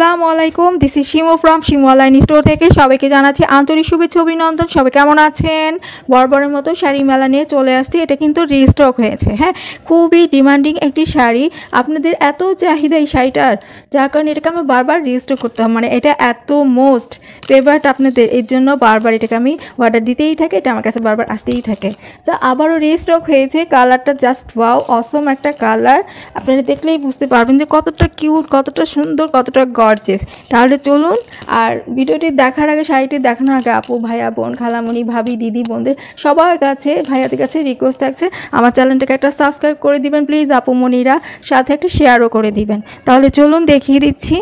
আসসালামু আলাইকুম, this is Shimu from Shimu online store থেকে সবাইকে জানাচ্ছি আন্তরিক শুভেচ্ছা অভিনন্দন। সবাই কেমন আছেন? বরাবরের মতো শাড়ি মেলা নিয়ে চলে আসছি। এটা কিন্তু রিস্টক হয়েছে, হ্যাঁ, খুবই ডিমান্ডিং একটি শাড়ি। আপনাদের এত চাহিদা এই শাড়িটার, যার কারণে এটাকে আমি বারবার রিস্টক করতে হবে, মানে এটা এত মোস্ট ফেভারিট আপনাদের, এর জন্য বারবার এটাকে আমি অর্ডার দিতেই থাকে, এটা আমার কাছে বারবার আসতেই থাকে। তো আবারও রিস্টক হয়েছে। কালারটা জাস্ট ওয়াও, অসম একটা কালার। আপনারা দেখলেই বুঝতে পারবেন যে কতটা কিউট, কতটা সুন্দর, কতটা গর্জিয়াস। তাহলে চলুন, আর ভিডিওটি দেখার আগে, শাড়িটি দেখানোর আগে আপু, ভাইয়া, বোন, খালামণি, ভাবি, দিদি, বোনদের সবার কাছে, ভাইয়াদের কাছে রিকোয়েস্ট থাকছে আমার চ্যানেলটাকে একটা সাবস্ক্রাইব করে দিবেন প্লিজ আপু মনিরা, সাথে একটা শেয়ারও করে দিবেন। তাহলে চলুন দেখিয়ে দিচ্ছি।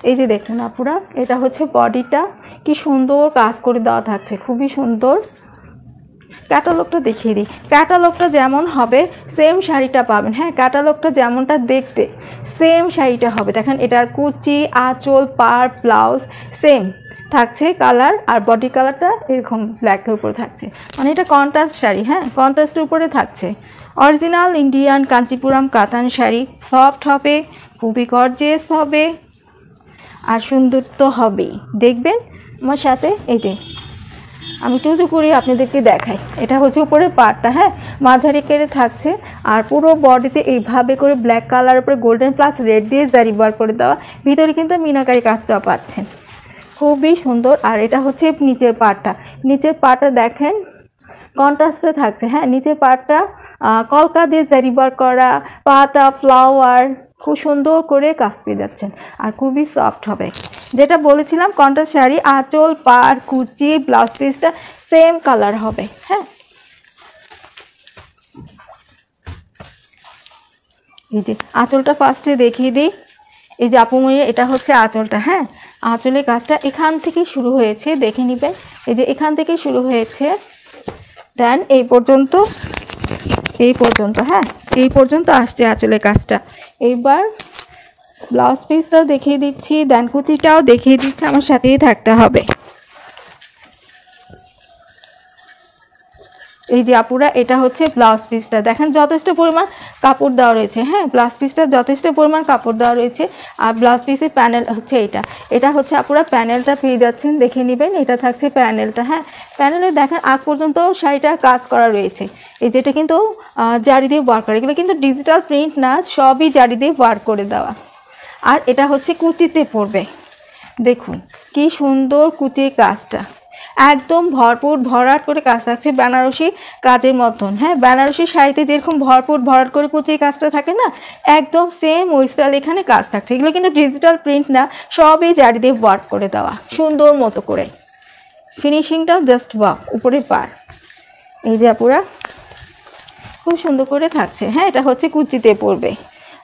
এই যে দেখুন আপুরা, এটা হচ্ছে বডিটা, কি সুন্দর কাজ করে দেওয়া থাকছে, খুবই সুন্দর। ক্যাটালগটা দেখিয়ে দিই। ক্যাটালগটা যেমন হবে সেম শাড়িটা পাবেন, হ্যাঁ, ক্যাটালগটা যেমনটা দেখতে সেম শাড়িটা হবে। দেখেন এটার কুচি, আঁচল, পাড়, ব্লাউজ সেম থাকছে কালার, আর বডি কালারটা এরকম ব্ল্যাকের উপরে থাকছে, মানে এটা কন্ট্রাস্ট শাড়ি, হ্যাঁ, কন্ট্রাস্টের উপরে থাকছে। অরিজিনাল ইন্ডিয়ান কাঞ্চিপুরম কাতান শাড়ি, সফট হবে, খুবই গর্জিয়াস হবে, আর সুন্দর তো হবেই। দেখবেন আমার সাথে, এই যে আমি টুজু করে আপনাদেরকে দেখাই। এটা হচ্ছে উপরে পাড়টা, হ্যাঁ, মাঝারি কেড়ে থাকছে, আর পুরো বডিতে এইভাবে করে ব্ল্যাক কালার উপরে গোল্ডেন প্লাস রেড দিয়ে জারি ওয়ার্ক করে দেওয়া। ভিতরে কিন্তু মিনাকারি কাজটা পাচ্ছেন, খুবই সুন্দর। আর এটা হচ্ছে নিচের পাড়টা। নিচের পাড়টা দেখেন কন্ট্রাস্টে থাকছে, হ্যাঁ, নিচের পাড়টা কলকা দিয়ে জারি ওয়ার্ক করা, পাতা, ফ্লাওয়ার, খুব সুন্দর করে কাজ পেয়ে যাচ্ছেন, আর খুবই সফট হবে। যেটা বলেছিলাম কন্ট্রাস্ট শাড়ি, আঁচল, পাড়, কুচি, ব্লাউজ পিসটা সেম কালার হবে, হ্যাঁ। এই যে আঁচলটা ফার্স্টে দেখিয়ে দিই। এই যে আপুমনি, এটা হচ্ছে আঁচলটা, হ্যাঁ, আঁচলের কাজটা এখান থেকে শুরু হয়েছে, দেখে নেবেন। এই যে এখান থেকে শুরু হয়েছে, দেন এই পর্যন্ত, হ্যাঁ, এই পর্যন্ত আসছে আঁচলের কাজটা। এইবার ব্লাউজ পিসটাও দেখিয়ে দিচ্ছি, দেন কুচিটাও দেখিয়ে দিচ্ছি, আমার সাথেই থাকতে হবে। এই যে আপুরা, এটা হচ্ছে ব্লাউজ পিসটা, দেখেন যথেষ্ট পরিমাণ কাপড় দেওয়া রয়েছে, হ্যাঁ, ব্লাউজ পিসটা যথেষ্ট পরিমাণ কাপড় দেওয়া রয়েছে। আর ব্লাউজ পিসের প্যানেল হচ্ছে এটা হচ্ছে আপুরা প্যানেলটা পেয়ে যাচ্ছেন, দেখে নেবেন। এটা থাকছে প্যানেলটা, হ্যাঁ, প্যানেলে দেখেন আগ পর্যন্ত শাড়িটা কাজ করা রয়েছে। এই যেটা কিন্তু জারি দিয়ে ওয়ার্ক করে, এগুলো কিন্তু ডিজিটাল প্রিন্ট না, সবই জারি দিয়ে ওয়ার্ক করে দেওয়া। আর এটা হচ্ছে কুচিতে পড়বে, দেখুন কি সুন্দর কুচির কাজটা, একদম ভরপুর ভরাট করে কাজ থাকছে, বেনারসি কাজের মতন, হ্যাঁ, বেনারসি শাড়িতে যেরকম ভরপুর ভরাট করে কুচির কাজটা থাকে না, একদম সেম ওই স্টাইল এখানে কাজ থাকছে। এগুলো কিন্তু ডিজিটাল প্রিন্ট না, সবই জারি দিয়ে ওয়ার্ক করে দেওয়া সুন্দর মতো করে। ফিনিশিংটাও জাস্ট ওয়াও, উপরে পার। এই যে আপুরা খুব সুন্দর করে থাকছে, হ্যাঁ, এটা হচ্ছে কুচিতে পড়বে।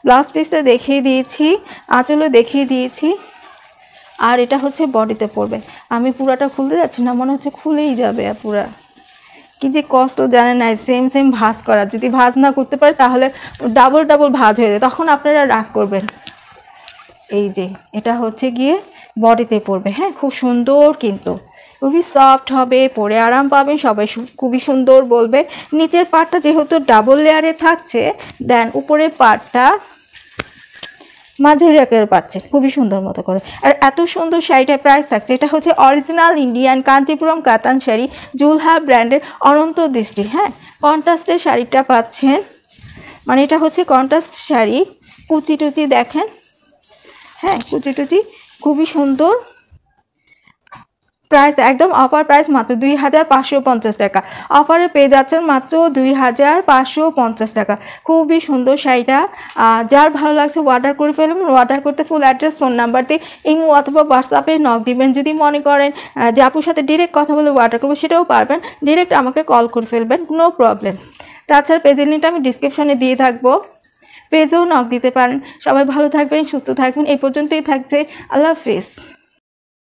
ব্লাউজ পিসটা দেখিয়ে দিয়েছি, আঁচলও দেখিয়ে দিয়েছি, আর এটা হচ্ছে বডিতে পড়বে। আমি পুরাটা খুলতে যাচ্ছি না, মনে হচ্ছে খুলেই যাবে পুরা, কি যে কষ্ট জানেন না, সেম ভাঁজ করা। যদি ভাঁজ না করতে পারে তাহলে ডাবল ভাঁজ হয়ে যায়, তখন আপনারা রাগ করবেন। এই যে এটা হচ্ছে গিয়ে বডিতে পড়বে, হ্যাঁ, খুব সুন্দর, কিন্তু খুবই সফট হবে, পরে আরাম পাবেন, সবাই খুবই সুন্দর বলবে। নিচের পার্টটা যেহেতু ডাবল লেয়ারে থাকছে, দেন উপরের পার্টটা মাঝারি আকারে পাচ্ছে, খুবই সুন্দর মতো করে। আর এত সুন্দর শাড়িটার প্রাইস থাকছে, এটা হচ্ছে অরিজিনাল ইন্ডিয়ান কাঞ্চিপুরম কাতান শাড়ি, জুলহা ব্র্যান্ডের অনন্ত দৃষ্টি, হ্যাঁ, কন্ট্রাস্টের শাড়িটা পাচ্ছেন, মানে এটা হচ্ছে কন্ট্রাস্ট শাড়ি। কুচি টুচি দেখেন, হ্যাঁ, কুচি টুচি খুবই সুন্দর। প্রাইস একদম অফার প্রাইস, মাত্র 2550 টাকা। অফারে পেয়ে যাচ্ছেন মাত্র 2550 টাকা। খুবই সুন্দর শাড়িটা, যার ভালো লাগছে অর্ডার করে ফেলবেন। অর্ডার করতে ফুল অ্যাড্রেস, ফোন নাম্বার দিয়ে ইমো অথবা হোয়াটসঅ্যাপে নক দিবেন। যদি মনে করেন যে আপুর সাথে ডিরেক্ট কথা বলে অর্ডার করবো, সেটাও পারবেন, ডিরেক্ট আমাকে কল করে ফেলবেন, নো প্রবলেম। তাছাড়া পেজের লিঙ্কটা আমি ডিসক্রিপশনে দিয়ে থাকবো, পেজেও নক দিতে পারেন। সবাই ভালো থাকবেন, সুস্থ থাকবেন। এই পর্যন্তই থাকছে, আল্লাহ হাফেজ।